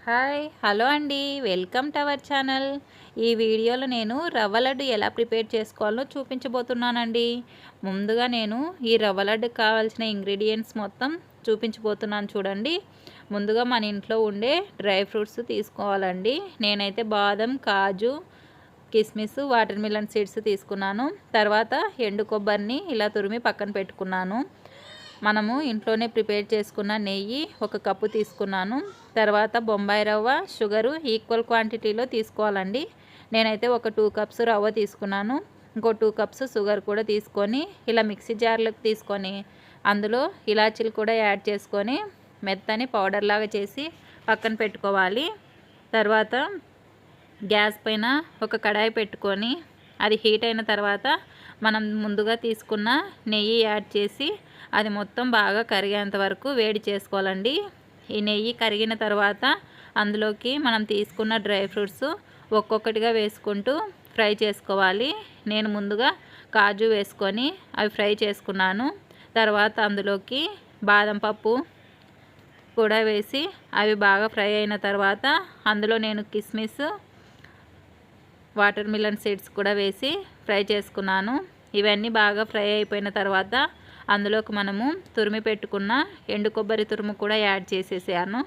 Hi hello అండి, welcome to our channel. ఈ వీడియోలో నేను రవ్వ లడ్డు ఎలా ప్రిపేర్ చేసుకోవాలో చూపించబోతున్నానండి. ముందుగా నేను ఈ రవ్వ లడ్డుకి కావాల్సిన ఇంగ్రీడియంట్స్ మొత్తం చూపించబోతున్నాను చూడండి. ముందుగా మన ఇంట్లో ఉండే డ్రై ఫ్రూట్స్ తీసుకోవాలండి. నేనైతే బాదం, కాజు, కిస్మిస్, వాటర్ మిలన్ సీడ్స్ తీసుకున్నాను. తర్వాత ఎండు కొబ్బరిని ఇలా తురిమి పక్కన పెట్టుకున్నాను. మనము ఇంట్లోనే ప్రిపేర్ చేసుకున్న నెయ్యి 1 కప్పు తీసుకున్నాను. తర్వాత బొంబాయి రవ్వ, షుగరు ఈక్వల్ క్వాంటిటీలో తీసుకోవాలండి. నేనైతే ఒక 2 కప్స్ రవ్వ తీసుకున్నాను. ఇంకో 2 కప్స్ షుగర్ కూడా తీసుకొని ఇలా మిక్సీ జార్లోకి తీసుకొని అందులో ఇలాచీలు కూడా యాడ్ చేసుకొని మెత్తని పౌడర్ లాగా చేసి పక్కన పెట్టుకోవాలి. తర్వాత గ్యాస్ పైన ఒక కడాయి పెట్టుకొని అది హీట్ అయిన తర్వాత మనం ముందుగా తీసుకున్న నెయ్యి యాడ్ చేసి అది మొత్తం బాగా కరిగేంత వరకు వేడి చేసుకోవాలండి. ఈ నెయ్యి కరిగిన తర్వాత అందులోకి మనం తీసుకున్న డ్రై ఫ్రూట్స్ ఒక్కొక్కటిగా వేసుకుంటూ ఫ్రై చేసుకోవాలి. నేను ముందుగా కాజు వేసుకొని అవి ఫ్రై చేసుకున్నాను. తర్వాత అందులోకి బాదం పప్పు కూడా వేసి అవి బాగా ఫ్రై అయిన తర్వాత అందులో నేను కిస్మిస్, వాటర్ మిలన్ సీడ్స్ కూడా వేసి ఫ్రై చేసుకున్నాను. ఇవన్నీ బాగా ఫ్రై అయిపోయిన తర్వాత అందులోకి మనము తురిమి పెట్టుకున్న ఎండు కొబ్బరి తురుము కూడా యాడ్ చేసేసాను.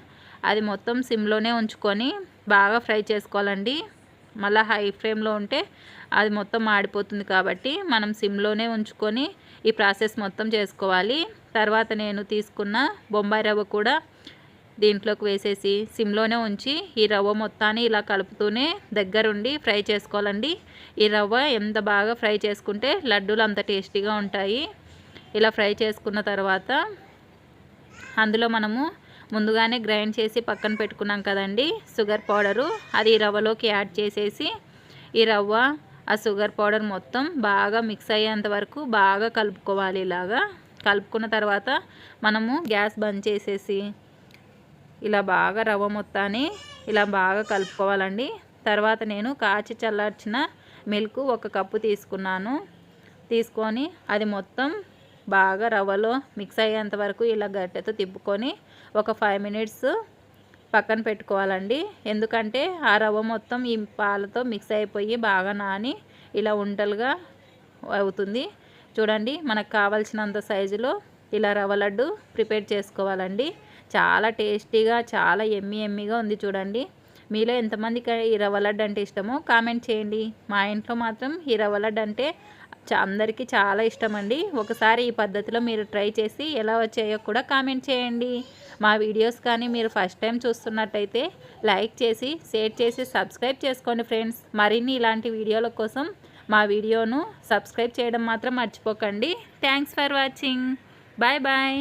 అది మొత్తం సిమ్లోనే ఉంచుకొని బాగా ఫ్రై చేసుకోవాలండి. మళ్ళీ హై ఫ్లేమ్లో ఉంటే అది మొత్తం మాడిపోతుంది కాబట్టి మనం సిమ్లోనే ఉంచుకొని ఈ ప్రాసెస్ మొత్తం చేసుకోవాలి. తర్వాత నేను తీసుకున్న బొంబాయి రవ్వ కూడా దీంట్లోకి వేసేసి సిమ్లోనే ఉంచి ఈ రవ్వ మొత్తాన్ని ఇలా కలుపుతూనే దగ్గరుండి ఫ్రై చేసుకోవాలండి. ఈ రవ్వ ఎంత బాగా ఫ్రై చేసుకుంటే లడ్డూలు అంత టేస్టీగా ఉంటాయి. ఇలా ఫ్రై చేసుకున్న తర్వాత అందులో మనము ముందుగానే గ్రైండ్ చేసి పక్కన పెట్టుకున్నాం కదండి షుగర్ పౌడరు, అది ఈ రవ్వలోకి యాడ్ చేసేసి ఈ రవ్వ ఆ షుగర్ పౌడర్ మొత్తం బాగా మిక్స్ అయ్యేంత వరకు బాగా కలుపుకోవాలి. ఇలాగా కలుపుకున్న తర్వాత మనము గ్యాస్ బంద్ చేసేసి ఇలా బాగా రవ్వ మొత్తాన్ని ఇలా బాగా కలుపుకోవాలండి. తర్వాత నేను కాచి చల్లార్చిన మిల్క్ 1 కప్పు తీసుకున్నాను. తీసుకొని అది మొత్తం బాగా రవ్వలో మిక్స్ అయ్యేంత వరకు ఇలా గట్టెతో తిప్పుకొని ఒక 5 మినిట్స్ పక్కన పెట్టుకోవాలండి. ఎందుకంటే ఆ రవ్వ మొత్తం ఈ పాలతో మిక్స్ అయిపోయి బాగా నాని ఇలా ఉండలుగా అవుతుంది. చూడండి, మనకు కావాల్సినంత సైజులో ఇలా రవ్వ లడ్డు ప్రిపేర్ చేసుకోవాలండి. చాలా టేస్టీగా, చాలా ఎమ్మీగా ఉంది చూడండి. మీలో ఎంతమందికి ఈ రవ్వ లడ్డు అంటే ఇష్టమో కామెంట్ చేయండి. మా ఇంట్లో మాత్రం ఈ రవ్వ లడ్డు అంటే అందరికీ చాలా ఇష్టం అండి. ఒకసారి ఈ పద్ధతిలో మీరు ట్రై చేసి ఎలా వచ్చాయో కూడా కామెంట్ చేయండి. మా వీడియోస్ కానీ మీరు ఫస్ట్ టైం చూస్తున్నట్టయితే లైక్ చేసి, షేర్ చేసి, సబ్స్క్రైబ్ చేసుకోండి ఫ్రెండ్స్. మరిన్ని ఇలాంటి వీడియోల కోసం మా వీడియోను సబ్స్క్రైబ్ చేయడం మాత్రం మర్చిపోకండి. Thanks for watching. Bye bye.